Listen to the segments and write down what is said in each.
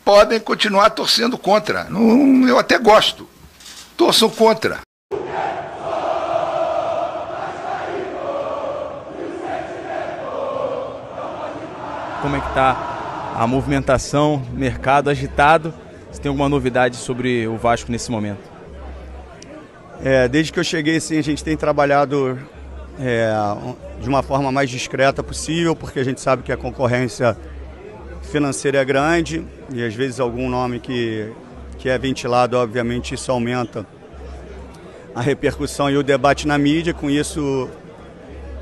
Podem continuar torcendo contra. Não, eu até gosto. Torçam contra. Como é que está a movimentação, mercado agitado? Você tem alguma novidade sobre o Vasco nesse momento? Desde que eu cheguei, sim, a gente tem trabalhado de uma forma mais discreta possível, porque a gente sabe que a concorrência financeira é grande e às vezes algum nome que é ventilado, obviamente isso aumenta a repercussão e o debate na mídia, com isso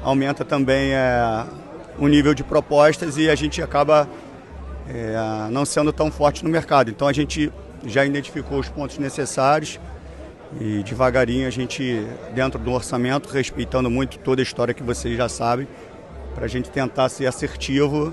aumenta também o nível de propostas e a gente acaba não sendo tão forte no mercado. Então a gente já identificou os pontos necessários e devagarinho a gente, dentro do orçamento, respeitando muito toda a história que vocês já sabem, para a gente tentar ser assertivo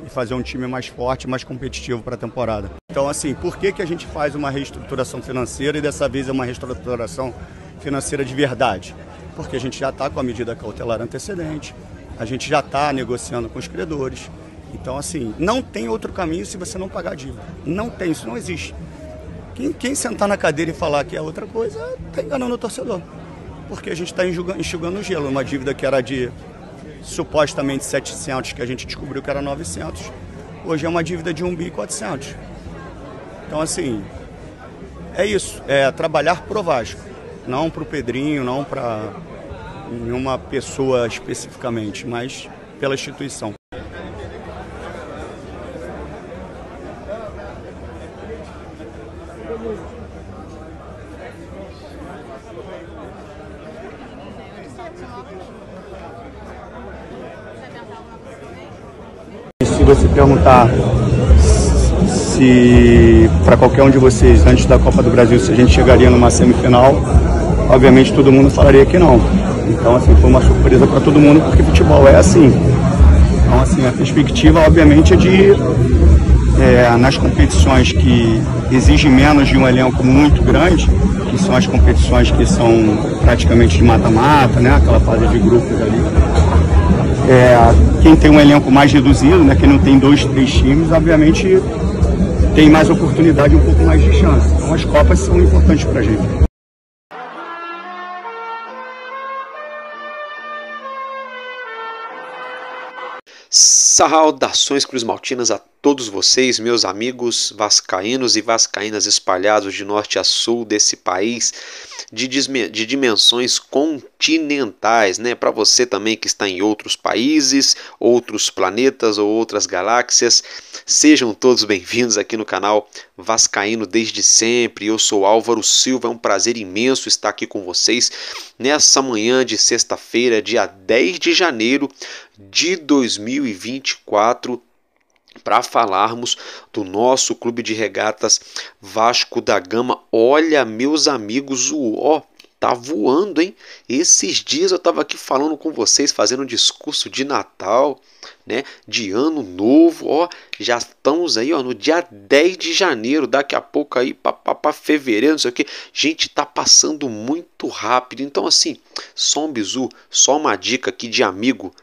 e fazer um time mais forte, mais competitivo para a temporada. Então, assim, por que a gente faz uma reestruturação financeira e dessa vez é uma reestruturação financeira de verdade? Porque a gente já está com a medida cautelar antecedente, a gente já está negociando com os credores. Então, assim, não tem outro caminho se você não pagar a dívida. Não tem, isso não existe. Quem sentar na cadeira e falar que é outra coisa, está enganando o torcedor. Porque a gente está enxugando o gelo, uma dívida que era de supostamente 700, que a gente descobriu que era 900, hoje é uma dívida de 1 bi 400. Então, assim, é isso, é trabalhar pro Vasco, não pro Pedrinho, não para nenhuma pessoa especificamente, mas pela instituição. Se você perguntar se para qualquer um de vocês, antes da Copa do Brasil, se a gente chegaria numa semifinal, obviamente todo mundo falaria que não. Então, assim, foi uma surpresa para todo mundo, porque futebol é assim. Então, assim, a perspectiva, obviamente, é de, nas competições que exigem menos de um elenco muito grande, que são as competições que são praticamente de mata-mata, né, aquela fase de grupos ali. Quem tem um elenco mais reduzido, né, quem não tem 2, 3 times, obviamente tem mais oportunidade, um pouco mais de chance. Então as Copas são importantes para a gente. Saudações cruzmaltinas a todos vocês, meus amigos vascaínos e vascaínas espalhados de norte a sul desse país, de dimensões continentais, né? Para você também que está em outros países, outros planetas ou outras galáxias, sejam todos bem-vindos aqui no canal Vascaíno desde sempre. Eu sou Álvaro Silva, é um prazer imenso estar aqui com vocês nessa manhã de sexta-feira, dia 10 de janeiro de 2024, para falarmos do nosso clube de regatas Vasco da Gama. Olha, meus amigos, tá voando, hein? Esses dias eu estava aqui falando com vocês, fazendo um discurso de Natal, né? De Ano Novo, já estamos aí, no dia 10 de janeiro, daqui a pouco aí para fevereiro, não sei o que. Gente, tá passando muito rápido. Então, assim, só um bizu, só uma dica aqui de amigo,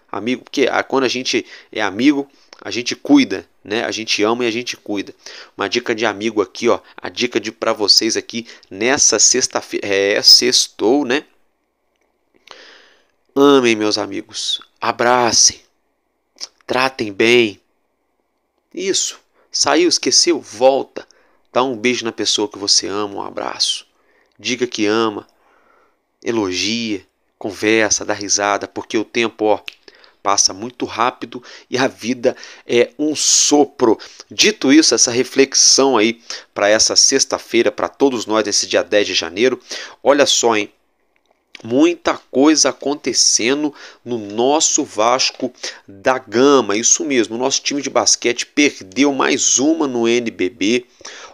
porque quando a gente é amigo, a gente cuida, né? A gente ama e a gente cuida. Uma dica de amigo aqui, a dica para vocês aqui nessa sexta-feira, sextou, né? Amem, meus amigos, abracem, tratem bem. Isso, saiu, esqueceu, volta, dá um beijo na pessoa que você ama, um abraço, diga que ama, elogia, conversa, dá risada, porque o tempo, passa muito rápido e a vida é um sopro. Dito isso, essa reflexão aí para essa sexta-feira, para todos nós nesse dia 10 de janeiro, olha só, hein? Muita coisa acontecendo no nosso Vasco da Gama, isso mesmo, o nosso time de basquete perdeu mais uma no NBB,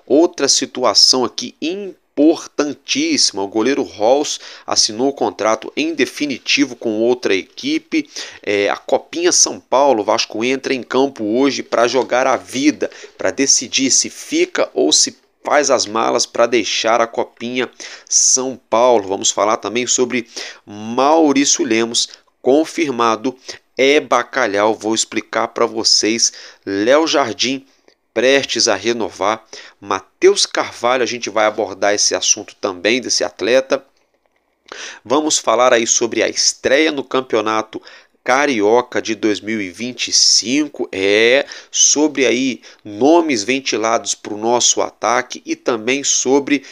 outra situação aqui importantíssima, o goleiro Halls assinou o contrato em definitivo com outra equipe. A Copinha São Paulo, o Vasco entra em campo hoje para jogar a vida, para decidir se fica ou se faz as malas para deixar a Copinha São Paulo. Vamos falar também sobre Maurício Lemos, confirmado, é bacalhau. Vou explicar para vocês. Léo Jardim prestes a renovar. Matheus Carvalho, a gente vai abordar esse assunto também, desse atleta. Vamos falar aí sobre a estreia no Campeonato Carioca de 2025, sobre aí nomes ventilados para o nosso ataque e também sobre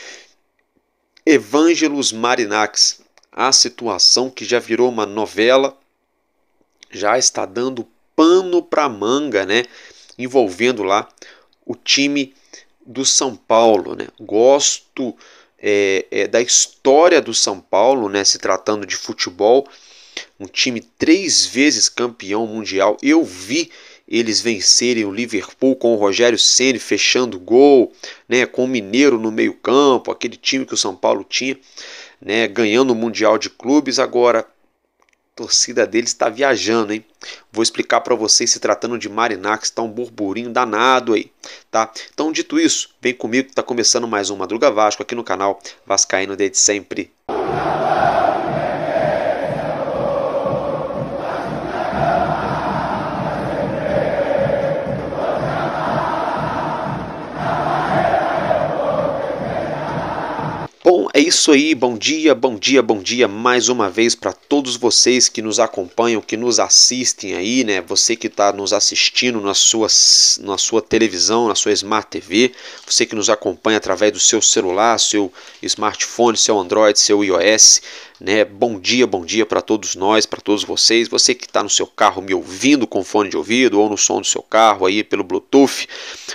Evangelos Marinax, a situação que já virou uma novela, já está dando pano para manga, né? Envolvendo lá o time do São Paulo, né? Gosto da história do São Paulo, né? Se tratando de futebol, um time 3 vezes campeão mundial. Eu vi eles vencerem o Liverpool com o Rogério Ceni fechando o gol, né? Com o Mineiro no meio campo, aquele time que o São Paulo tinha, né? Ganhando o Mundial de Clubes. Agora a torcida deles está viajando, hein? Vou explicar para vocês, se tratando de Marinax, está um burburinho danado aí, tá? Então, dito isso, vem comigo que está começando mais um Madruga Vasco aqui no canal Vascaíno desde sempre. Bom, é isso aí, bom dia, bom dia, bom dia mais uma vez para todos vocês que nos acompanham, que nos assistem aí, né? Você que está nos assistindo na sua televisão, na sua Smart TV, você que nos acompanha através do seu celular, seu smartphone, seu Android, seu iOS, né? Bom dia para todos nós, para todos vocês. Você que está no seu carro me ouvindo com fone de ouvido ou no som do seu carro aí pelo Bluetooth,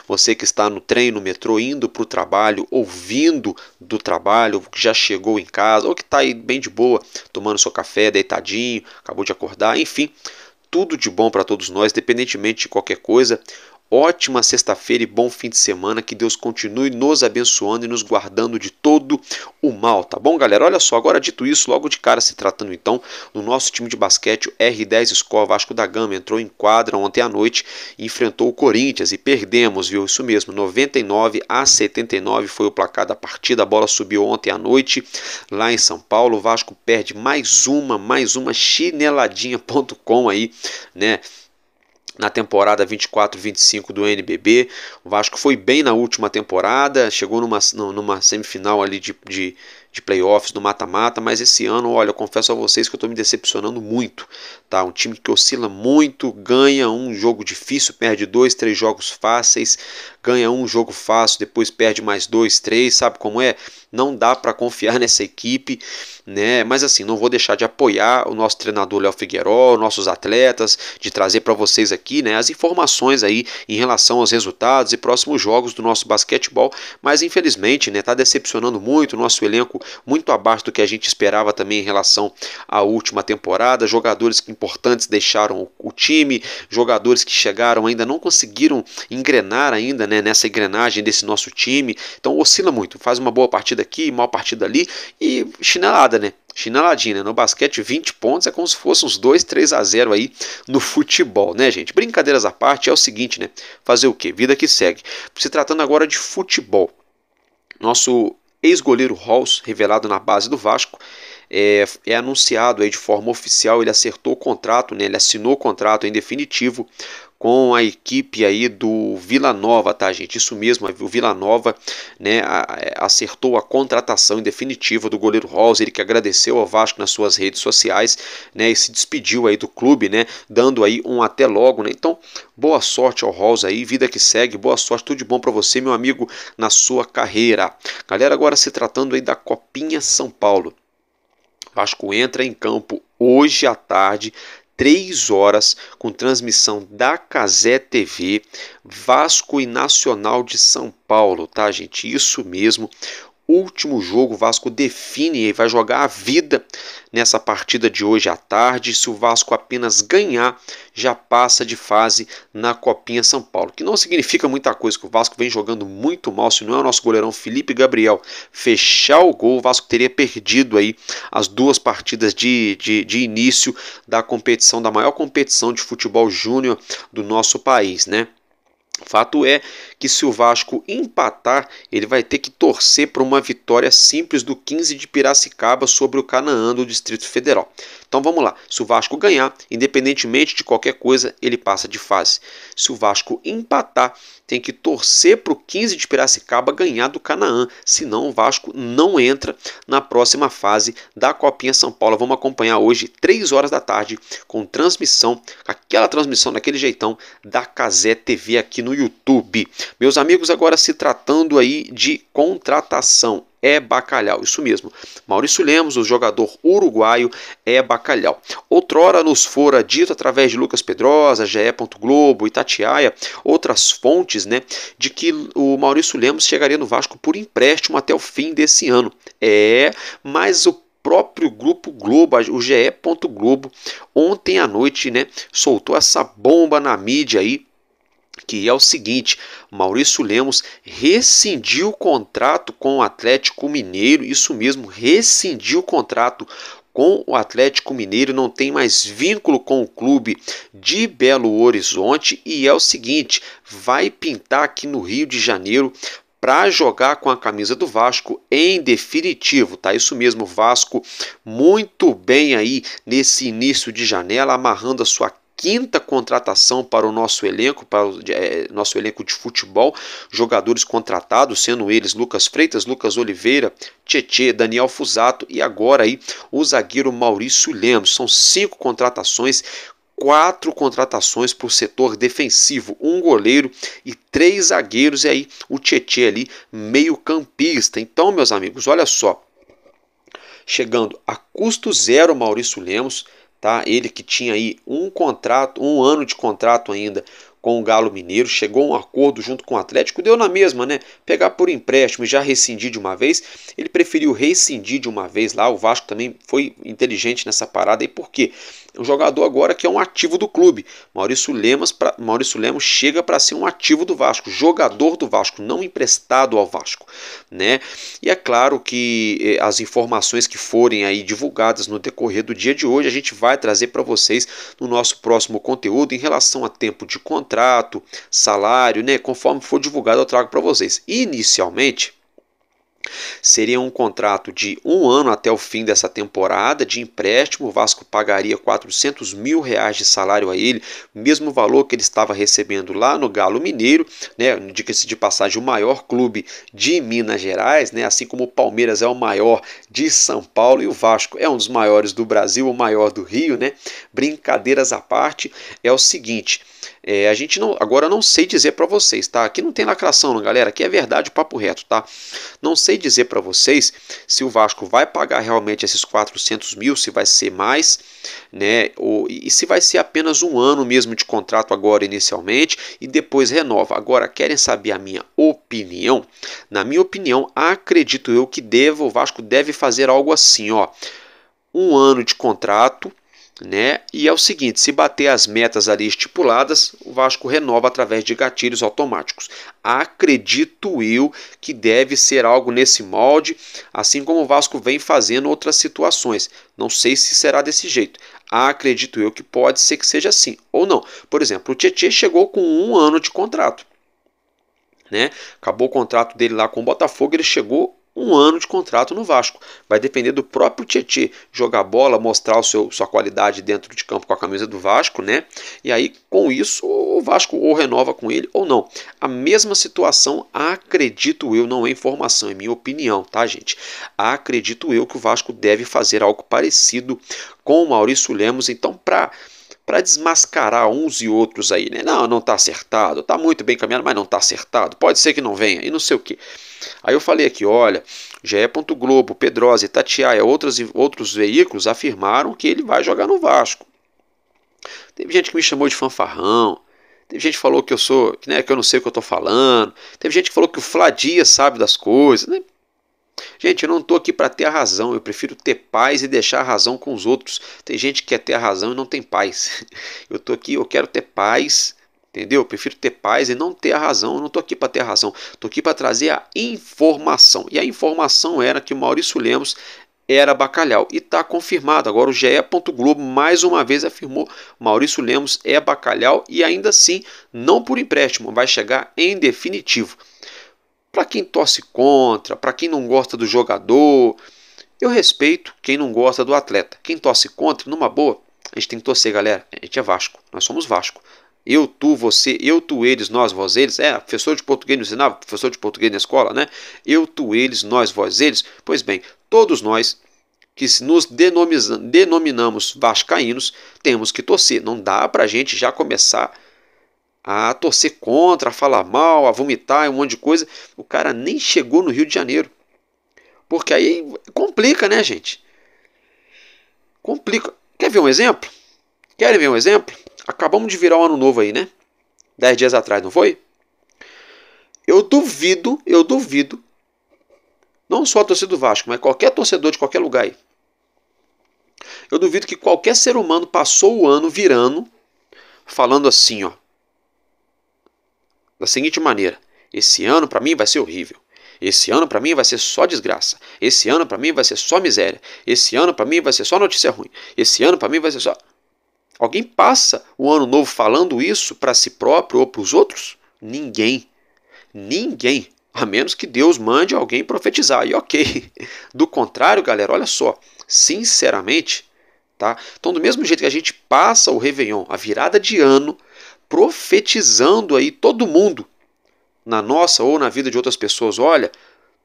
você que está no trem, no metrô, indo para o trabalho, ouvindo do trabalho, que já chegou em casa, ou que está aí bem de boa, tomando seu café, deitadinho, acabou de acordar, enfim, tudo de bom para todos nós, independentemente de qualquer coisa. Ótima sexta-feira e bom fim de semana, que Deus continue nos abençoando e nos guardando de todo o mal, tá bom, galera? Olha só, agora dito isso, logo de cara, se tratando então do nosso time de basquete, o R10 Skol Vasco da Gama entrou em quadra ontem à noite e enfrentou o Corinthians e perdemos, viu? Isso mesmo, 99-79 foi o placar da partida, a bola subiu ontem à noite lá em São Paulo, o Vasco perde mais uma chineladinha.com aí, né? Na temporada 24-25 do NBB, o Vasco foi bem na última temporada, chegou numa semifinal ali de playoffs no mata-mata, mas esse ano, olha, eu confesso a vocês que eu estou me decepcionando muito, tá? Um time que oscila muito, ganha um jogo difícil, perde 2, 3 jogos fáceis, ganha um jogo fácil, depois perde mais 2, 3, sabe como é? Não dá para confiar nessa equipe, né? Mas assim, não vou deixar de apoiar o nosso treinador Léo Figueiró, nossos atletas, de trazer para vocês aqui, né, as informações aí em relação aos resultados e próximos jogos do nosso basquetebol, mas infelizmente, né, tá decepcionando muito, o nosso elenco muito abaixo do que a gente esperava também em relação à última temporada, jogadores importantes deixaram o time, jogadores que chegaram ainda não conseguiram engrenar ainda, né, nessa engrenagem desse nosso time, então oscila muito, faz uma boa partida aqui, mal partida ali e chinelada, né? Chineladinha, né? No basquete 20 pontos é como se fosse uns 2, 3-0 aí no futebol, né, gente? Brincadeiras à parte, é o seguinte, né? Fazer o quê? Vida que segue. Se tratando agora de futebol, nosso ex-goleiro Halls, revelado na base do Vasco, é anunciado aí de forma oficial, ele acertou o contrato, né? Ele assinou o contrato em definitivo com a equipe aí do Vila Nova, tá, gente? Isso mesmo, o Vila Nova, né, acertou a contratação em definitiva do goleiro Halls, ele que agradeceu ao Vasco nas suas redes sociais, né, e se despediu aí do clube, né, dando aí um até logo, né? Então, boa sorte ao Halls aí, vida que segue, boa sorte, tudo de bom para você, meu amigo, na sua carreira. Galera, agora se tratando aí da Copinha São Paulo. Vasco entra em campo hoje à tarde, 3 horas, com transmissão da Cazé TV, Vasco e Nacional de São Paulo, tá, gente? Isso mesmo. Último jogo, o Vasco define e vai jogar a vida nessa partida de hoje à tarde. Se o Vasco apenas ganhar, já passa de fase na Copinha São Paulo, que não significa muita coisa, que o Vasco vem jogando muito mal. Se não é o nosso goleirão Felipe Gabriel fechar o gol, o Vasco teria perdido aí as 2 partidas de início da competição, da maior competição de futebol júnior do nosso país, né? Fato é que que se o Vasco empatar, ele vai ter que torcer para uma vitória simples do 15 de Piracicaba sobre o Canaã do Distrito Federal. Então vamos lá, se o Vasco ganhar, independentemente de qualquer coisa, ele passa de fase. Se o Vasco empatar, tem que torcer para o 15 de Piracicaba ganhar do Canaã, senão o Vasco não entra na próxima fase da Copinha São Paulo. Vamos acompanhar hoje, 3 horas da tarde, com transmissão, aquela transmissão daquele jeitão da Cazé TV aqui no YouTube. Meus amigos, agora se tratando aí de contratação, é bacalhau, isso mesmo. Maurício Lemos, o jogador uruguaio, é bacalhau. Outrora nos fora dito através de Lucas Pedrosa, GE. Globo, Itatiaia, outras fontes, né, de que o Maurício Lemos chegaria no Vasco por empréstimo até o fim desse ano. Mas o próprio Grupo Globo, o GE. Globo, ontem à noite, né, soltou essa bomba na mídia aí, que é o seguinte: Maurício Lemos rescindiu o contrato com o Atlético Mineiro, isso mesmo, rescindiu o contrato com o Atlético Mineiro, não tem mais vínculo com o clube de Belo Horizonte, e é o seguinte, vai pintar aqui no Rio de Janeiro para jogar com a camisa do Vasco em definitivo, tá? Isso mesmo, Vasco muito bem aí nesse início de janela, amarrando a sua quinta contratação para o nosso elenco, nosso elenco de futebol, jogadores contratados, sendo eles Lucas Freitas, Lucas Oliveira, Tietê, Daniel Fusato e agora aí o zagueiro Maurício Lemos. São 5 contratações, 4 contratações para o setor defensivo, 1 goleiro e 3 zagueiros, e aí o Tietê ali meio campista. Então, meus amigos, olha só, chegando a custo zero Maurício Lemos, tá? Ele que tinha aí um ano de contrato ainda com o Galo Mineiro, chegou a um acordo junto com o Atlético, deu na mesma, né? Pegar por empréstimo e já rescindir de uma vez, ele preferiu rescindir de uma vez lá. O Vasco também foi inteligente nessa parada, e por quê? Um jogador agora que é um ativo do clube. Maurício Lemos chega para ser um ativo do Vasco, jogador do Vasco, não emprestado ao Vasco, né? E é claro que as informações que forem aí divulgadas no decorrer do dia de hoje, a gente vai trazer para vocês no nosso próximo conteúdo em relação a tempo de contrato, salário, né? Conforme for divulgado, eu trago para vocês. Inicialmente, seria um contrato de 1 ano até o fim dessa temporada de empréstimo. O Vasco pagaria R$400 mil de salário a ele, mesmo valor que ele estava recebendo lá no Galo Mineiro, né? Diga-se de passagem, o maior clube de Minas Gerais, né? Assim como o Palmeiras é o maior de São Paulo e o Vasco é um dos maiores do Brasil, o maior do Rio, né? Brincadeiras à parte, é o seguinte: a gente agora não sei dizer para vocês, tá? Aqui não tem lacração, não, galera. Aqui é verdade, papo reto, tá? Não sei dizer para vocês se o Vasco vai pagar realmente esses 400 mil, se vai ser mais, né? E se vai ser apenas 1 ano mesmo de contrato agora inicialmente e depois renova. Agora, querem saber a minha opinião? Na minha opinião, acredito eu que o Vasco deve fazer algo assim, ó. 1 ano de contrato, né? E é o seguinte: se bater as metas ali estipuladas, o Vasco renova através de gatilhos automáticos. Acredito eu que deve ser algo nesse molde, assim como o Vasco vem fazendo outras situações. Não sei se será desse jeito. Acredito eu que pode ser que seja assim ou não. Por exemplo, o Tietê chegou com 1 ano de contrato, né? Acabou o contrato dele lá com o Botafogo, ele chegou 1 ano de contrato no Vasco. Vai depender do próprio Tietê jogar bola, mostrar sua qualidade dentro de campo com a camisa do Vasco, né? E aí, com isso, o Vasco ou renova com ele ou não. A mesma situação, acredito eu, não é informação, é minha opinião, tá, gente? Acredito eu que o Vasco deve fazer algo parecido com o Maurício Lemos. Então, para desmascarar uns e outros aí, né? Não está acertado, está muito bem caminhado, mas não está acertado, pode ser que não venha, e não sei o que. Aí eu falei aqui, olha, GE. Globo, Pedrosa, Itatiaia, outros veículos afirmaram que ele vai jogar no Vasco. Teve gente que me chamou de fanfarrão, teve gente que falou que que eu não sei o que eu estou falando, teve gente que falou que o Flá Dias sabe das coisas, né? Gente, eu não estou aqui para ter a razão, eu prefiro ter paz e deixar a razão com os outros. Tem gente que quer ter a razão e não tem paz. Eu estou aqui, eu quero ter paz, entendeu? Eu prefiro ter paz e não ter a razão. Eu não estou aqui para ter a razão, estou aqui para trazer a informação. E a informação era que o Maurício Lemos era Bacalhau. E está confirmado. Agora o GE. Globo mais uma vez afirmou: Maurício Lemos é Bacalhau e ainda assim não por empréstimo, vai chegar em definitivo. Para quem torce contra, para quem não gosta do jogador, eu respeito quem não gosta do atleta. Quem torce contra, numa boa, a gente tem que torcer, galera. A gente é Vasco, nós somos Vasco. Eu, tu, você, eu, tu, eles, nós, vós, eles. Professor de português nos ensinava, professor de português na escola, né? Eu, tu, eles, nós, vós, eles. Pois bem, todos nós que nos denominamos vascaínos, temos que torcer. Não dá pra gente já começar a torcer contra, a falar mal, a vomitar, um monte de coisa. O cara nem chegou no Rio de Janeiro. Porque aí complica, né, gente? Complica. Quer ver um exemplo? Querem ver um exemplo? Acabamos de virar o ano novo aí, né? 10 dias atrás, não foi? Eu duvido, não só a torcida do Vasco, mas qualquer torcedor de qualquer lugar aí. Eu duvido que qualquer ser humano passou o ano virando, falando assim, ó. Da seguinte maneira: esse ano pra mim vai ser horrível. Esse ano pra mim vai ser só desgraça. Esse ano pra mim vai ser só miséria. Esse ano pra mim vai ser só notícia ruim. Esse ano pra mim vai ser só... Alguém passa o ano novo falando isso para si próprio ou para os outros? Ninguém. Ninguém. A menos que Deus mande alguém profetizar. E ok. Do contrário, galera, olha só. Sinceramente, tá? Então, do mesmo jeito que a gente passa o Réveillon, a virada de ano, profetizando aí todo mundo, na nossa ou na vida de outras pessoas, olha,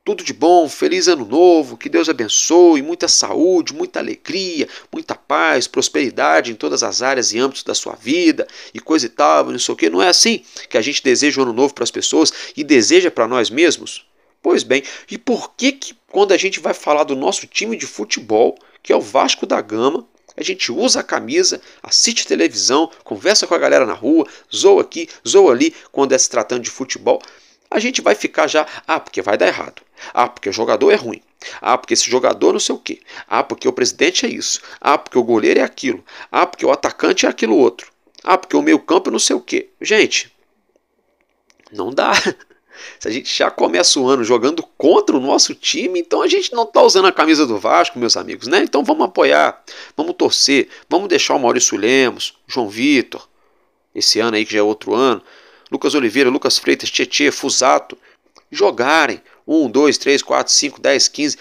tudo de bom, feliz ano novo, que Deus abençoe, muita saúde, muita alegria, muita paz, prosperidade em todas as áreas e âmbitos da sua vida, e coisa e tal, não sei o que. Não é assim que a gente deseja o ano novo para as pessoas e deseja para nós mesmos? Pois bem, e por que quando a gente vai falar do nosso time de futebol, que é o Vasco da Gama, a gente usa a camisa, assiste televisão, conversa com a galera na rua, zoa aqui, zoa ali, quando é se tratando de futebol, a gente vai ficar já, porque vai dar errado. Porque o jogador é ruim. Porque esse jogador não sei o quê. Porque o presidente é isso. Porque o goleiro é aquilo. Porque o atacante é aquilo outro. Porque o meio-campo é não sei o quê. Gente, não dá. Se a gente já começa o ano jogando contra o nosso time, então a gente não está usando a camisa do Vasco, meus amigos, né? Então vamos apoiar, vamos torcer, vamos deixar o Maurício Lemos, João Vitor, esse ano aí que já é outro ano, Lucas Oliveira, Lucas Freitas, Tietê, Fusato, jogarem 1, 2, 3, 4, 5, 10, 15,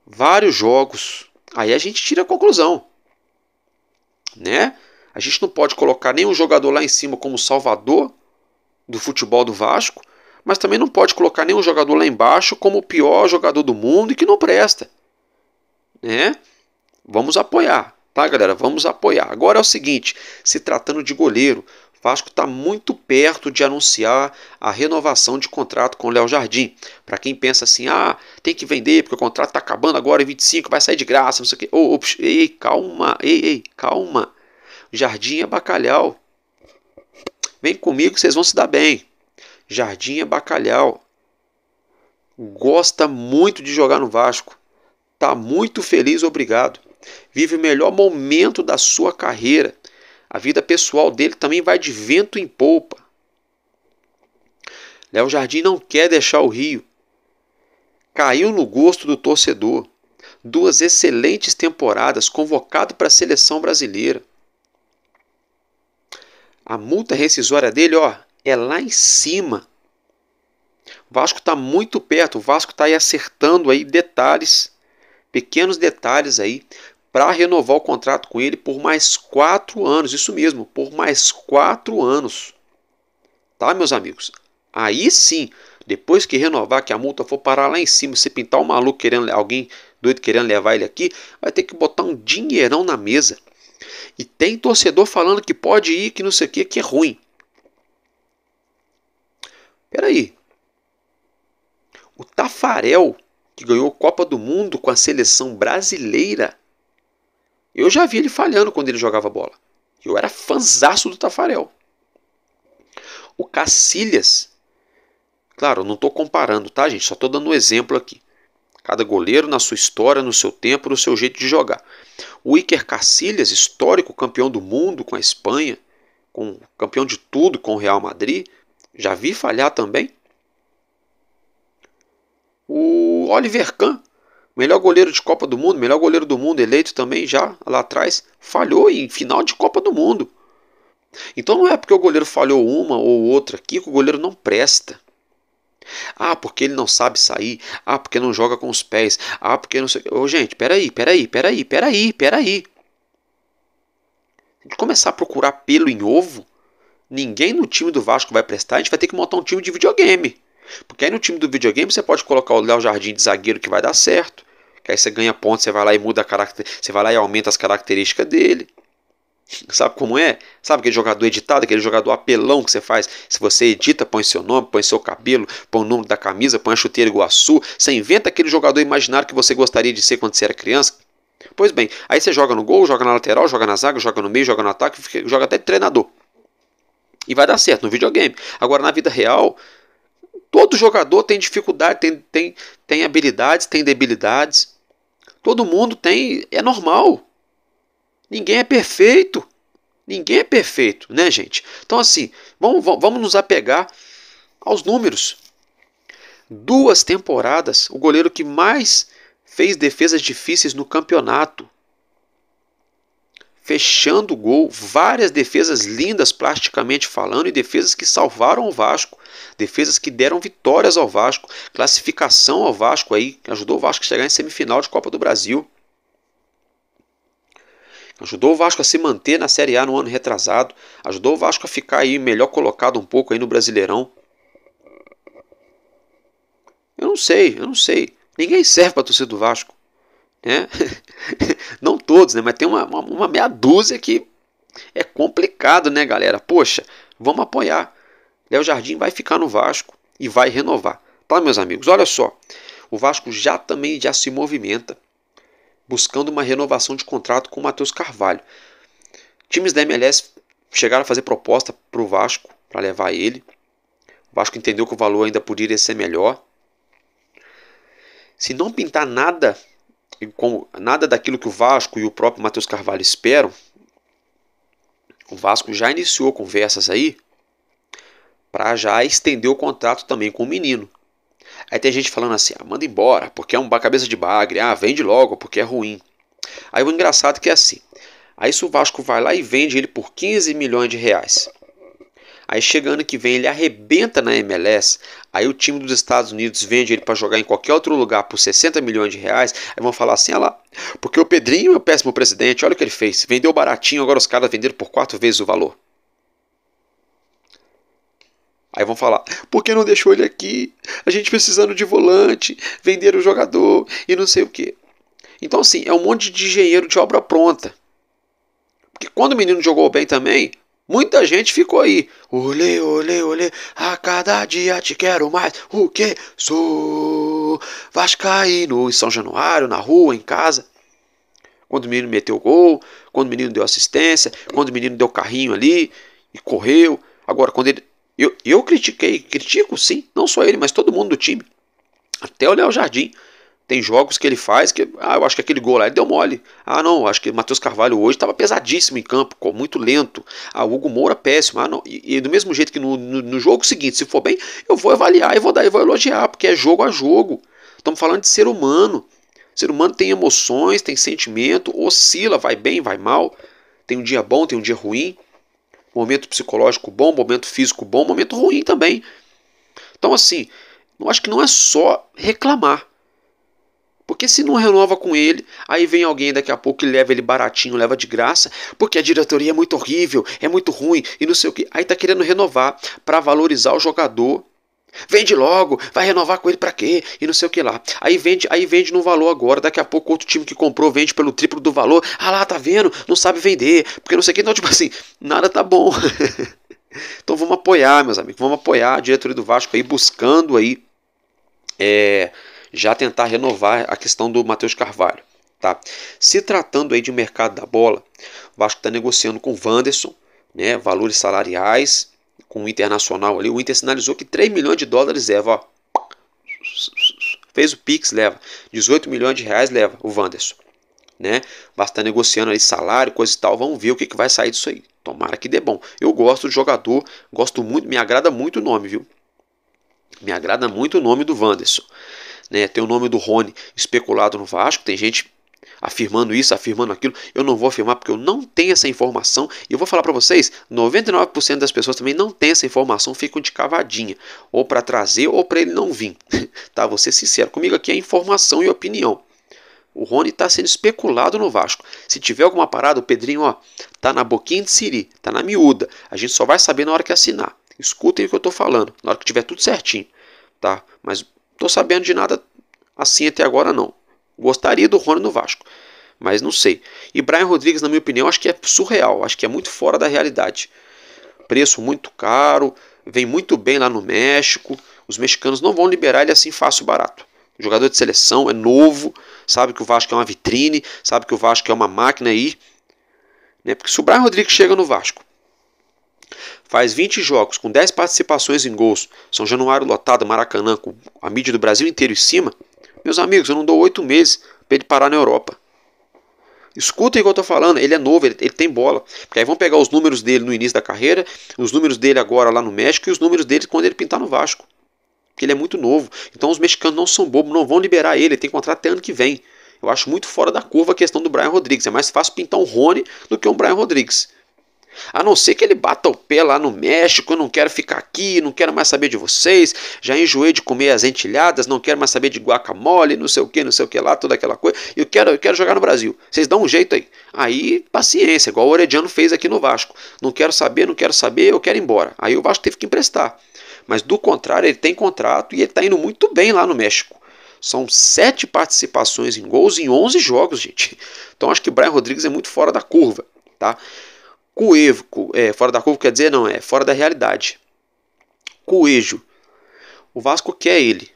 vários jogos. Aí a gente tira a conclusão, né? A gente não pode colocar nenhum jogador lá em cima como salvador do futebol do Vasco, mas também não pode colocar nenhum jogador lá embaixo como o pior jogador do mundo e que não presta, né? Vamos apoiar, tá, galera? Vamos apoiar. Agora é o seguinte, se tratando de goleiro, o Vasco está muito perto de anunciar a renovação de contrato com o Léo Jardim. Para quem pensa assim, tem que vender porque o contrato está acabando agora em 25, vai sair de graça, não sei o quê. Calma. Jardim é Bacalhau. Vem comigo que vocês vão se dar bem. Jardim é Bacalhau. Gosta muito de jogar no Vasco. Está muito feliz, obrigado. Vive o melhor momento da sua carreira. A vida pessoal dele também vai de vento em polpa. Léo Jardim não quer deixar o Rio. Caiu no gosto do torcedor. 2 excelentes temporadas, convocado para a seleção brasileira. A multa rescisória dele, é lá em cima. O Vasco está muito perto. O Vasco está aí acertando aí detalhes, pequenos detalhes aí, para renovar o contrato com ele por mais 4 anos. Isso mesmo, por mais 4 anos. Tá, meus amigos? Aí sim, depois que renovar, que a multa for parar lá em cima, se pintar um maluco querendo, alguém doido querendo levar ele aqui, vai ter que botar um dinheirão na mesa. E tem torcedor falando que pode ir, que não sei o que é ruim. Peraí. O Tafarel, que ganhou a Copa do Mundo com a seleção brasileira, eu já vi ele falhando quando ele jogava bola. Eu era fanzaço do Tafarel. O Cacilhas, claro, eu não estou comparando, tá, gente? Só estou dando um exemplo aqui. Cada goleiro na sua história, no seu tempo, no seu jeito de jogar. O Iker Casillas, histórico campeão do mundo com a Espanha, campeão de tudo com o Real Madrid, já vi falhar também. O Oliver Kahn, Melhor goleiro de Copa do Mundo, melhor goleiro do mundo eleito também já lá atrás, falhou em final de Copa do Mundo. Então não é porque o goleiro falhou uma ou outra aqui que o goleiro não presta. Ah, porque ele não sabe sair. Ah, porque não joga com os pés. Ah, porque não sei... Ô, gente, peraí. Se a gente começar a procurar pelo em ovo, ninguém no time do Vasco vai prestar. A gente vai ter que montar um time de videogame. Porque aí no time do videogame você pode colocar o Léo Jardim de zagueiro que vai dar certo. Que aí você ganha pontos, você vai lá e muda a você vai lá e aumenta as características dele. Sabe como é? Sabe aquele jogador editado, aquele jogador apelão que você faz? Se você edita, põe seu nome, põe seu cabelo, põe o número da camisa, põe a chuteira Iguaçu. Você inventa aquele jogador imaginário que você gostaria de ser quando você era criança. Pois bem, aí você joga no gol, joga na lateral, joga na zaga, joga no meio, joga no ataque, joga até de treinador. E vai dar certo no videogame. Agora na vida real, todo jogador tem dificuldade, tem habilidades, tem debilidades. Todo mundo tem, é normal. Ninguém é perfeito. Ninguém é perfeito, né, gente? Então, assim, vamos nos apegar aos números. 2 temporadas, o goleiro que mais fez defesas difíceis no campeonato. Fechando o gol, várias defesas lindas plasticamente falando e defesas que salvaram o Vasco. Defesas que deram vitórias ao Vasco. Classificação ao Vasco aí, que ajudou o Vasco a chegar em semifinal de Copa do Brasil. Ajudou o Vasco a se manter na Série A no ano retrasado. Ajudou o Vasco a ficar aí melhor colocado um pouco aí no Brasileirão. Eu não sei. Ninguém serve para a torcida do Vasco. Né? Não todos, né? Mas tem uma meia dúzia que é complicado, né, galera? Poxa, vamos apoiar. Léo Jardim vai ficar no Vasco e vai renovar. Tá, meus amigos? Olha só. O Vasco já se movimenta buscando uma renovação de contrato com o Matheus Carvalho. Times da MLS chegaram a fazer proposta para o Vasco, para levar ele. O Vasco entendeu que o valor ainda poderia ser melhor. Se não pintar nada daquilo que o Vasco e o próprio Matheus Carvalho esperam, o Vasco já iniciou conversas aí para já estender o contrato também com o menino. Aí tem gente falando assim, manda embora, porque é uma cabeça de bagre, vende logo, porque é ruim. Aí o engraçado é que é assim, aí se o Vasco vai lá e vende ele por 15 milhões de reais, aí chegando que vem ele arrebenta na MLS, aí o time dos Estados Unidos vende ele para jogar em qualquer outro lugar por 60 milhões de reais, aí vão falar assim, lá, porque o Pedrinho é o péssimo presidente, olha o que ele fez, vendeu baratinho, agora os caras venderam por 4 vezes o valor. Aí vão falar, por que não deixou ele aqui? A gente precisando de volante, vender o jogador e não sei o que. Então assim, é um monte de engenheiro de obra pronta. Porque quando o menino jogou bem também, muita gente ficou aí. Olê, a cada dia te quero mais. O que? Sou vascaíno. Em São Januário, na rua, em casa. Quando o menino meteu gol, quando o menino deu assistência, quando o menino deu carrinho ali e correu. Agora, quando ele... Eu critico sim, não só ele, mas todo mundo do time. Até o Léo Jardim. Tem jogos que ele faz que, eu acho que aquele gol lá ele deu mole. Não, acho que o Matheus Carvalho hoje estava pesadíssimo em campo, muito lento. O Hugo Moura péssimo. Não. E do mesmo jeito que no jogo seguinte, se for bem, eu vou avaliar e vou elogiar, porque é jogo a jogo. Estamos falando de ser humano. Ser humano tem emoções, tem sentimento, oscila, vai bem, vai mal. Tem um dia bom, tem um dia ruim. Momento psicológico bom, momento físico bom, momento ruim também. Então assim, eu acho que não é só reclamar. Porque se não renova com ele, aí vem alguém daqui a pouco que leva ele baratinho, leva de graça, porque a diretoria é muito horrível, é muito ruim e não sei o que. Aí tá querendo renovar para valorizar o jogador. Vende logo, vai renovar com ele pra quê? E não sei o que lá. Aí vende no valor agora, daqui a pouco outro time que comprou vende pelo triplo do valor. Lá, tá vendo? Não sabe vender, porque não sei o que. Então, tipo assim, nada tá bom. Então vamos apoiar, meus amigos, vamos apoiar a diretoria do Vasco aí, buscando aí já tentar renovar a questão do Matheus Carvalho. Tá? Se tratando aí de mercado da bola, o Vasco está negociando com o Wanderson, né, valores salariais, com o Internacional ali. O Inter sinalizou que 3 milhões de dólares leva, fez o Pix, leva 18 milhões de reais, leva o Wanderson, né? Basta negociando aí salário, coisa e tal. Vamos ver o que vai sair disso aí. Tomara que dê bom. Eu gosto do jogador, gosto muito, me agrada muito o nome, viu? Me agrada muito o nome do Wanderson. né? Tem o nome do Rony especulado no Vasco, tem gente afirmando isso, afirmando aquilo. Eu não vou afirmar porque eu não tenho essa informação. E eu vou falar para vocês, 99% das pessoas também não tem essa informação, ficam de cavadinha. Ou para trazer, ou para ele não vir. Tá? Vou ser sincero, comigo aqui é informação e opinião. O Rony está sendo especulado no Vasco. Se tiver alguma parada, o Pedrinho, ó, tá na boquinha de siri, tá na miúda. A gente só vai saber na hora que assinar. Escutem o que eu tô falando, na hora que tiver tudo certinho. Tá? Mas não tô sabendo de nada assim até agora não. Gostaria do Rony no Vasco, mas não sei. E Brian Rodrigues, na minha opinião, acho que é surreal, acho que é muito fora da realidade. Preço muito caro, vem muito bem lá no México. Os mexicanos não vão liberar ele assim fácil, barato. Jogador de seleção, é novo, sabe que o Vasco é uma vitrine, sabe que o Vasco é uma máquina aí. Né? Porque se o Brian Rodrigues chega no Vasco, faz 20 jogos, com 10 participações em gols, São Januário lotado, Maracanã, com a mídia do Brasil inteiro em cima, meus amigos, eu não dou 8 meses para ele parar na Europa. Escutem o que eu estou falando, ele é novo, ele tem bola. Porque aí vão pegar os números dele no início da carreira, os números dele agora lá no México e os números dele quando ele pintar no Vasco. Porque ele é muito novo. Então os mexicanos não são bobos, não vão liberar ele tem contrato até ano que vem. Eu acho muito fora da curva a questão do Brian Rodrigues. É mais fácil pintar um Rony do que um Brian Rodrigues. A não ser que ele bata o pé lá no México, eu não quero ficar aqui, não quero mais saber de vocês, já enjoei de comer as entilhadas, não quero mais saber de guacamole, não sei o que lá, toda aquela coisa, eu quero jogar no Brasil. Vocês dão um jeito aí. Aí, paciência, igual o Orediano fez aqui no Vasco. Não quero saber, eu quero ir embora. Aí o Vasco teve que emprestar. Mas do contrário, ele tem contrato e ele está indo muito bem lá no México. São 7 participações em gols em 11 jogos, gente. Então acho que o Brian Rodrigues é muito fora da curva, tá? Coelho, fora da curva quer dizer, não, é fora da realidade. Coelho, o Vasco quer ele,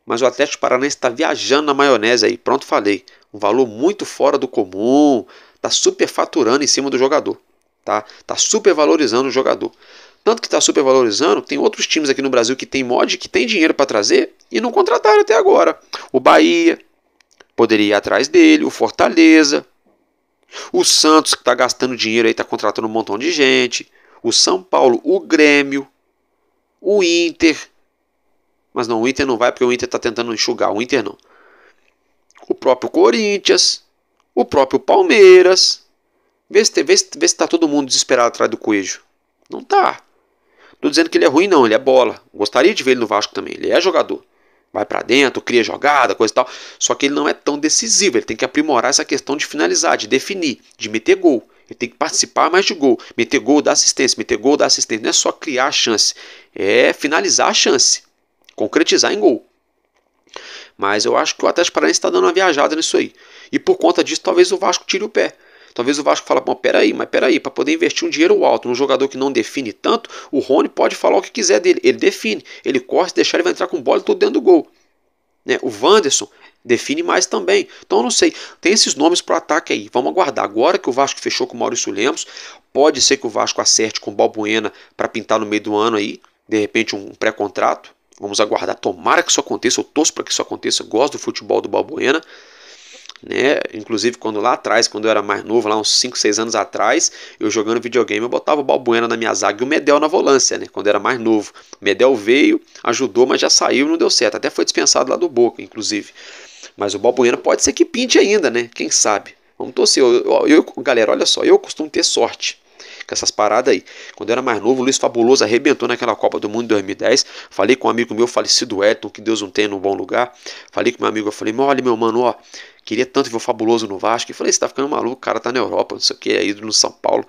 mas o Atlético Paranaense está viajando na maionese aí, pronto, falei. Um valor muito fora do comum, está superfaturando em cima do jogador, tá? Está supervalorizando o jogador. Tanto que está supervalorizando, tem outros times aqui no Brasil que tem mod, que tem dinheiro para trazer e não contrataram até agora. O Bahia poderia ir atrás dele, o Fortaleza, o Santos, que está gastando dinheiro aí, está contratando um montão de gente. O São Paulo, o Grêmio, o Inter. Mas não, o Inter não vai porque o Inter está tentando enxugar. O Inter não. O próprio Corinthians, o próprio Palmeiras. Vê se está todo mundo desesperado atrás do Coelho. Não tá. Estou dizendo que ele é ruim, não. Ele é bola. Gostaria de ver ele no Vasco também. Ele é jogador. Vai para dentro, cria jogada, coisa e tal. Só que ele não é tão decisivo. Ele tem que aprimorar essa questão de finalizar, de definir, de meter gol. Ele tem que participar mais de gol. Meter gol, dar assistência. Meter gol, dar assistência. Não é só criar a chance. É finalizar a chance. Concretizar em gol. Mas eu acho que o Atlético Paranaense está dando uma viajada nisso aí. E por conta disso, talvez o Vasco tire o pé. Talvez o Vasco fale, bom, peraí, para poder investir um dinheiro alto num jogador que não define tanto, o Rony pode falar o que quiser dele. Ele define, ele corre, se deixar ele vai entrar com bola e tudo dentro do gol. Né? O Wanderson define mais também. Então eu não sei, tem esses nomes para o ataque aí. Vamos aguardar. Agora que o Vasco fechou com o Maurício Lemos, pode ser que o Vasco acerte com o Balbuena para pintar no meio do ano aí, de repente um pré-contrato. Vamos aguardar, tomara que isso aconteça, eu torço para que isso aconteça, eu gosto do futebol do Balbuena. Né? Inclusive quando lá atrás, quando eu era mais novo, lá uns 5, 6 anos atrás, eu jogando videogame, eu botava o Balbuena na minha zaga e o Medel na volância, né? Quando eu era mais novo. O Medel veio, ajudou, mas já saiu e não deu certo, até foi dispensado lá do Boca, inclusive. Mas o Balbuena pode ser que pinte ainda, né? Quem sabe? Vamos torcer. Galera, olha só, eu costumo ter sorte com essas paradas aí. Quando eu era mais novo, o Luiz Fabuloso arrebentou naquela Copa do Mundo de 2010. Falei com um amigo meu, falecido Elton, que Deus não tenha num bom lugar. Falei com meu amigo, eu falei, olha meu mano, ó, queria tanto ver o Fabuloso no Vasco. E falei, você tá ficando maluco, o cara tá na Europa, não sei o que, é ídolo no São Paulo.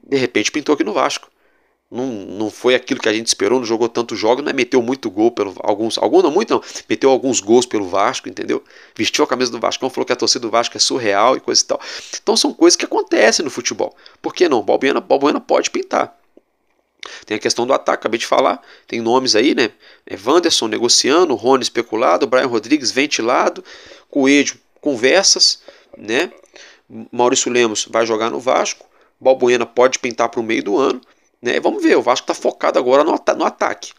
De repente pintou aqui no Vasco. Não foi aquilo que a gente esperou, não jogou tantos jogos, mas meteu muito gol pelo meteu alguns gols pelo Vasco, entendeu? Vestiu a camisa do Vasco, falou que a torcida do Vasco é surreal e coisa e tal. Então são coisas que acontecem no futebol. Por que não? Balbuena pode pintar. Tem a questão do ataque, acabei de falar, tem nomes aí, né? Wanderson negociando, Rony especulado, Brian Rodrigues ventilado, Coelho conversas, né? Maurício Lemos vai jogar no Vasco, Balbuena pode pintar para o meio do ano. Né? Vamos ver, o Vasco está focado agora no ataque.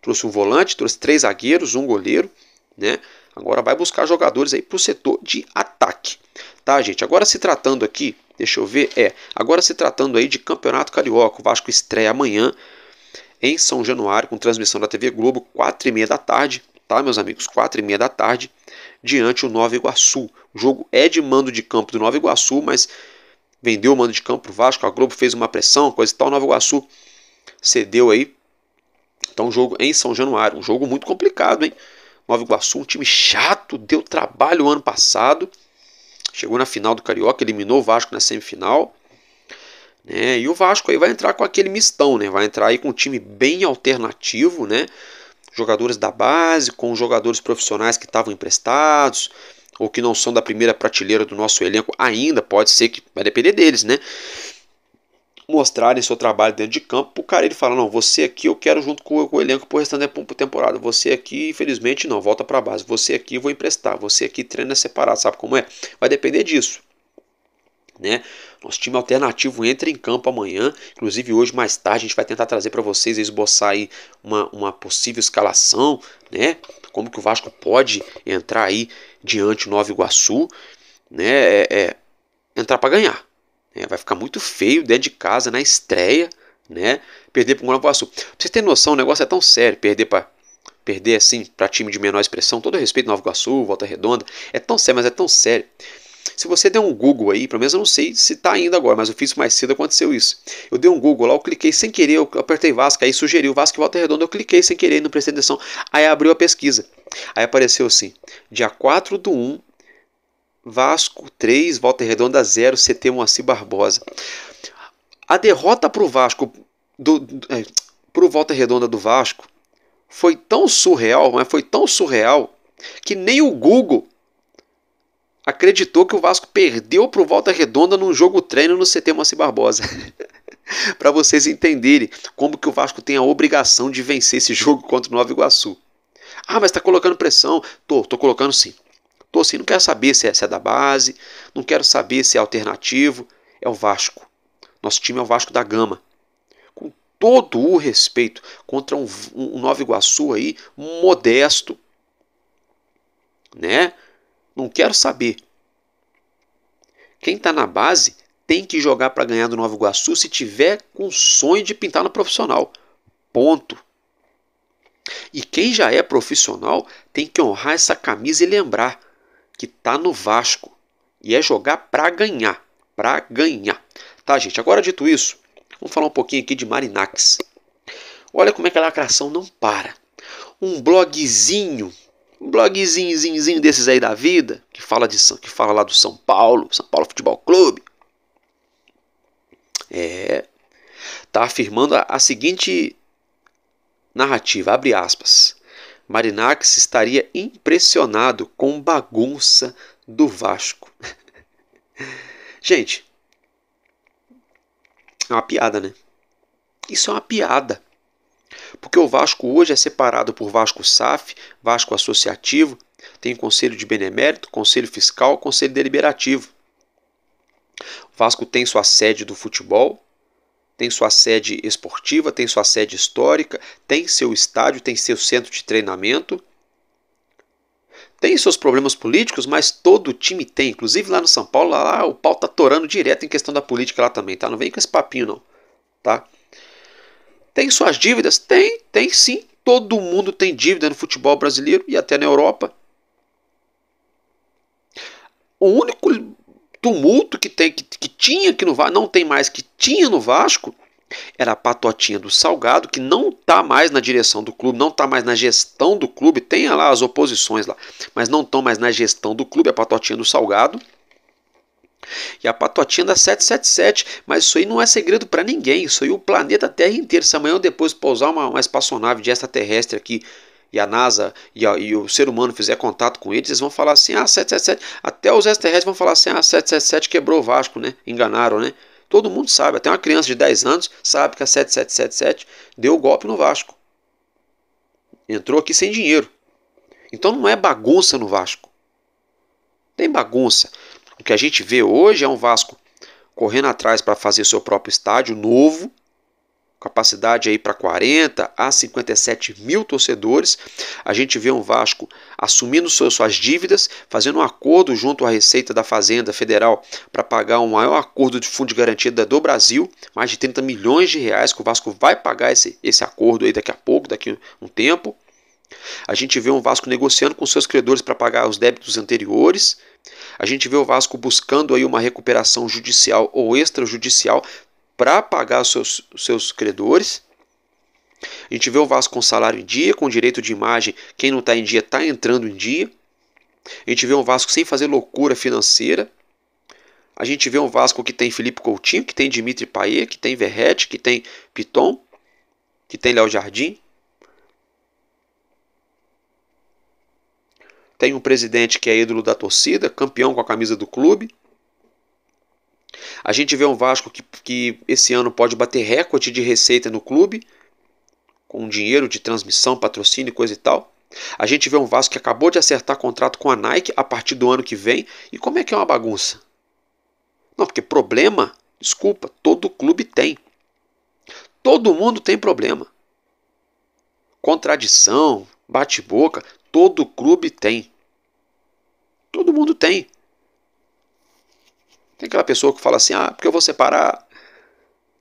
Trouxe um volante, trouxe 3 zagueiros, um goleiro. Né? Agora vai buscar jogadores aí para o setor de ataque. Tá, gente? Agora se tratando aqui, deixa eu ver, agora se tratando aí de Campeonato Carioca. O Vasco estreia amanhã em São Januário, com transmissão da TV Globo, 4h30 da tarde. tá, meus amigos? 4h30 da tarde, diante o Nova Iguaçu. O jogo é de mando de campo do Nova Iguaçu, mas vendeu o mando de campo pro Vasco, a Globo fez uma pressão, coisa e tal, o Nova Iguaçu cedeu aí. Então, jogo em São Januário, um jogo muito complicado, hein? Nova Iguaçu, um time chato, deu trabalho o ano passado, chegou na final do Carioca, eliminou o Vasco na semifinal, né? E o Vasco aí vai entrar com aquele mistão, né? Vai entrar aí com um time bem alternativo, né? Jogadores da base, com jogadores profissionais que estavam emprestados, ou que não são da primeira prateleira do nosso elenco ainda, pode ser que vai depender deles, né? Mostrarem seu trabalho dentro de campo, pro cara ele fala, não, você aqui eu quero junto com o elenco pro restante da temporada, você aqui infelizmente não, volta pra base, você aqui eu vou emprestar, você aqui treina separado, sabe como é? Vai depender disso, né? Nosso time alternativo entra em campo amanhã, inclusive hoje mais tarde a gente vai tentar trazer para vocês, esboçar aí uma possível escalação, né? Como que o Vasco pode entrar aí diante do Nova Iguaçu, né? Entrar para ganhar. Vai ficar muito feio dentro de casa, na estreia, né? Perder para o Nova Iguaçu. Pra vocês terem noção, o negócio é tão sério, perder assim para time de menor expressão, todo respeito, Nova Iguaçu, Volta Redonda, é tão sério, mas é tão sério. Se você der um Google aí, pelo menos eu não sei se está ainda agora, mas eu fiz mais cedo, aconteceu isso. Eu dei um Google lá, eu cliquei sem querer, eu apertei Vasco, aí sugeriu Vasco e Volta Redonda, eu cliquei sem querer, não prestei atenção, aí abriu a pesquisa. Aí apareceu assim, dia 4/1, Vasco 3, Volta Redonda 0, CT Moacir Barbosa. A derrota para o Vasco, pro Volta Redonda do Vasco, foi tão surreal, mas foi tão surreal, que nem o Google acreditou que o Vasco perdeu para o Volta Redonda num jogo treino no CT Moacir Barbosa. Para vocês entenderem como que o Vasco tem a obrigação de vencer esse jogo contra o Nova Iguaçu. Ah, mas está colocando pressão. Tô colocando sim. Tô sim, não quero saber se é da base, não quero saber se é alternativo. É o Vasco. Nosso time é o Vasco da Gama. Com todo o respeito contra um Nova Iguaçu aí, modesto, né? Não quero saber. Quem está na base tem que jogar para ganhar do Nova Iguaçu se tiver com sonho de pintar no profissional. Ponto. E quem já é profissional tem que honrar essa camisa e lembrar que está no Vasco. E é jogar para ganhar. Para ganhar. Tá, gente? Agora dito isso, vamos falar um pouquinho aqui de Marinax. Olha como é que a lacração não para. Um blogzinho desses aí da vida, que fala lá do São Paulo Futebol Clube, tá afirmando a seguinte narrativa, abre aspas, Marinax estaria impressionado com bagunça do Vasco. Gente, é uma piada, né? Isso é uma piada. Porque o Vasco hoje é separado por Vasco SAF, Vasco Associativo, tem Conselho de Benemérito, Conselho Fiscal, Conselho Deliberativo. O Vasco tem sua sede do futebol, tem sua sede esportiva, tem sua sede histórica, tem seu estádio, tem seu centro de treinamento. Tem seus problemas políticos, mas todo time tem. Inclusive lá no São Paulo, lá o pau tá torando direto em questão da política lá também, tá? Não vem com esse papinho não, tá? Tem suas dívidas? Tem sim. Todo mundo tem dívida no futebol brasileiro e até na Europa. O único tumulto que tinha aqui no Vasco, não tem mais, que tinha no Vasco, era a patotinha do Salgado, que não está mais na direção do clube, não está mais na gestão do clube, tem lá as oposições lá, mas não estão mais na gestão do clube, a patotinha do Salgado. E a patotinha da 777, mas isso aí não é segredo para ninguém, isso aí o planeta Terra inteiro, se amanhã ou depois pousar uma espaçonave de extraterrestre aqui, e a NASA e o ser humano fizer contato com eles vão falar assim, 777, até os extraterrestres vão falar assim, 777 quebrou o Vasco, né? Enganaram, né? Todo mundo sabe, até uma criança de 10 anos sabe que a 7777 deu o golpe no Vasco. Entrou aqui sem dinheiro. Então não é bagunça no Vasco. Tem bagunça. O que a gente vê hoje é um Vasco correndo atrás para fazer seu próprio estádio novo, capacidade aí para 40 a 57 mil torcedores. A gente vê um Vasco assumindo suas dívidas, fazendo um acordo junto à Receita da Fazenda Federal para pagar o maior acordo de fundo de garantia do Brasil, mais de 30 milhões de reais que o Vasco vai pagar esse acordo aí daqui a pouco, daqui a um tempo, A gente vê um Vasco negociando com seus credores para pagar os débitos anteriores. A gente vê o Vasco buscando aí uma recuperação judicial ou extrajudicial para pagar os seus credores. A gente vê o Vasco com salário em dia, com direito de imagem. Quem não está em dia está entrando em dia. A gente vê um Vasco sem fazer loucura financeira. A gente vê um Vasco que tem Felipe Coutinho, que tem Dimitri Payet, que tem Verratti, que tem Piton, que tem Léo Jardim. Tem um presidente que é ídolo da torcida, campeão com a camisa do clube. A gente vê um Vasco que esse ano pode bater recorde de receita no clube, com dinheiro de transmissão, patrocínio e coisa e tal. A gente vê um Vasco que acabou de acertar contrato com a Nike a partir do ano que vem. E como é que é uma bagunça? Não, porque problema, desculpa, todo clube tem. Todo mundo tem problema. Contradição, bate-boca, todo clube tem. Todo mundo tem. Tem aquela pessoa que fala assim, porque eu vou separar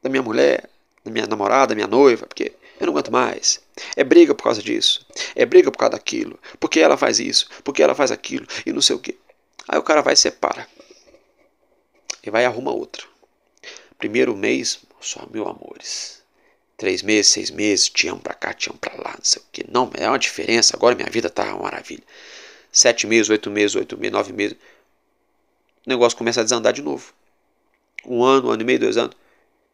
da minha mulher, da minha namorada, da minha noiva, porque eu não aguento mais. É briga por causa disso. É briga por causa daquilo. Porque ela faz isso, porque ela faz aquilo, e não sei o quê. Aí o cara vai e separa. E vai e arruma outra. Primeiro mês, só 1000 amores. 3 meses, 6 meses, te amo pra cá, te amo pra lá, não sei o que. Não, é uma diferença, agora minha vida tá uma maravilha. 7 meses, 8 meses, 9 meses. O negócio começa a desandar de novo. 1 ano e meio, 2 anos.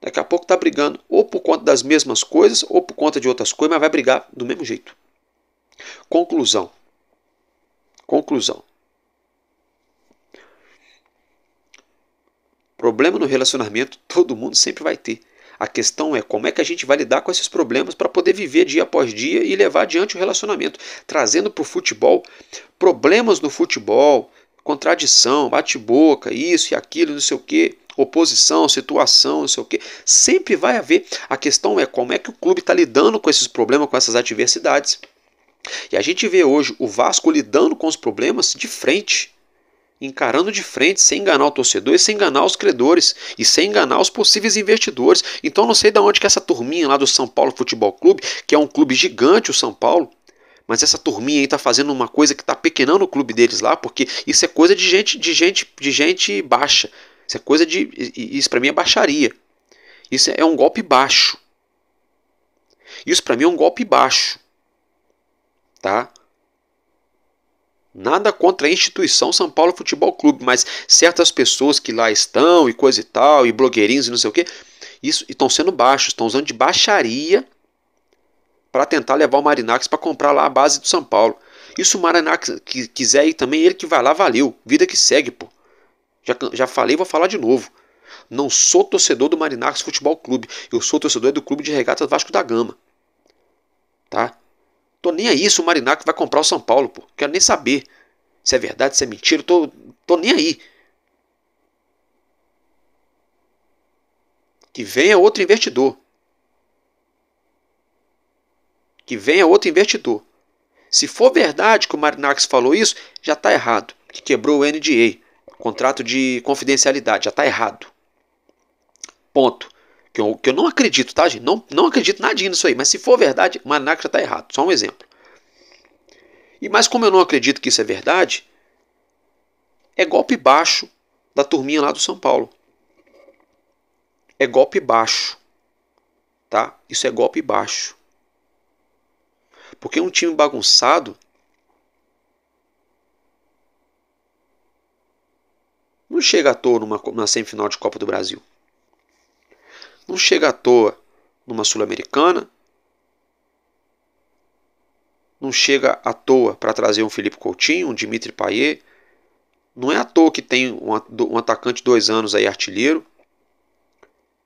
Daqui a pouco tá brigando ou por conta das mesmas coisas ou por conta de outras coisas, mas vai brigar do mesmo jeito. Conclusão. Problema no relacionamento todo mundo sempre vai ter. A questão é como é que a gente vai lidar com esses problemas para poder viver dia após dia e levar adiante o relacionamento, trazendo para o futebol problemas no futebol, contradição, bate-boca, isso e aquilo, não sei o quê, oposição, situação, não sei o quê. Sempre vai haver. A questão é como é que o clube está lidando com esses problemas, com essas adversidades. E a gente vê hoje o Vasco lidando com os problemas de frente. Encarando de frente, sem enganar o torcedor e sem enganar os credores e sem enganar os possíveis investidores. Então não sei de onde que essa turminha lá do São Paulo Futebol Clube, que é um clube gigante o São Paulo, mas essa turminha aí está fazendo uma coisa que está pequenando o clube deles lá, porque isso é coisa de gente baixa. Isso é coisa de, isso para mim é baixaria. Isso é um golpe baixo. Isso para mim é um golpe baixo, tá? Nada contra a instituição São Paulo Futebol Clube, mas certas pessoas que lá estão e coisa e tal, e blogueirinhos e não sei o que, isso estão sendo baixos, estão usando de baixaria para tentar levar o Marinacos para comprar lá a base do São Paulo. E se o Marinacos quiser ir também, ele que vai lá, valeu, vida que segue, pô. Já falei, vou falar de novo. Não sou torcedor do Marinacos Futebol Clube, eu sou torcedor do Clube de Regatas Vasco da Gama, tá? Tô nem aí se o Marinacos vai comprar o São Paulo, pô. Quero nem saber se é verdade, se é mentira. Tô nem aí. Que venha outro investidor. Se for verdade que o Marinacos falou isso, já está errado. Que quebrou o NDA, contrato de confidencialidade, já está errado. Ponto. Que eu não acredito, tá, gente? Não acredito nadinha nisso aí. Mas se for verdade, o Marinacos já está errado. Só um exemplo. Mas como eu não acredito que isso é verdade, é golpe baixo da turminha lá do São Paulo. É golpe baixo. Tá? Isso é golpe baixo. Porque um time bagunçado não chega à toa numa semifinal de Copa do Brasil. Não chega à toa numa Sul-Americana. Não chega à toa para trazer um Felipe Coutinho, um Dimitri Payet. Não é à toa que tem um atacante 2 anos aí artilheiro.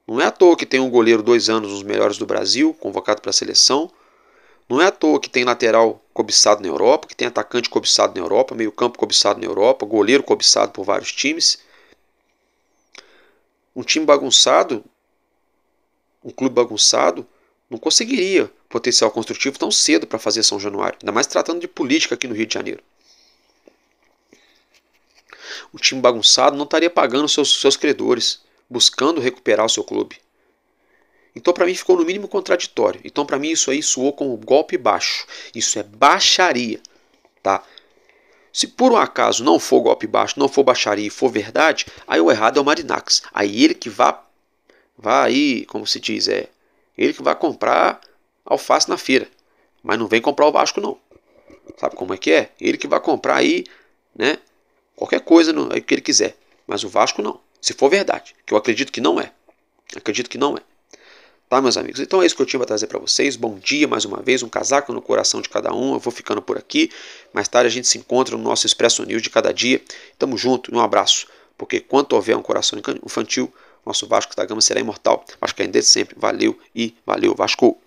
Não é à toa que tem um goleiro 2 anos, um dos melhores do Brasil, convocado para a seleção. Não é à toa que tem lateral cobiçado na Europa, que tem atacante cobiçado na Europa, meio campo cobiçado na Europa, goleiro cobiçado por vários times. Um time bagunçado, um clube bagunçado, não conseguiria potencial construtivo tão cedo para fazer São Januário. Ainda mais tratando de política aqui no Rio de Janeiro. Um time bagunçado não estaria pagando seus credores, buscando recuperar o seu clube. Então para mim ficou no mínimo contraditório. Então para mim isso aí soou como golpe baixo. Isso é baixaria, tá? Se por um acaso não for golpe baixo, não for baixaria e for verdade, aí o errado é o Marinacci. Aí ele que vai aí, como se diz, ele que vai comprar alface na feira. Mas não vem comprar o Vasco não. Sabe como é que é? Ele que vai comprar aí, né? Qualquer coisa que ele quiser. Mas o Vasco não. Se for verdade. Que eu acredito que não é. Acredito que não é. Tá, meus amigos? Então é isso que eu tinha para trazer para vocês. Bom dia mais uma vez. Um casaco no coração de cada um. Eu vou ficando por aqui. Mais tarde a gente se encontra no nosso Expresso News de cada dia. Tamo junto e um abraço. Porque quanto houver um coração infantil, nosso Vasco da Gama será imortal. Vascaíno desde sempre. Valeu e valeu, Vasco!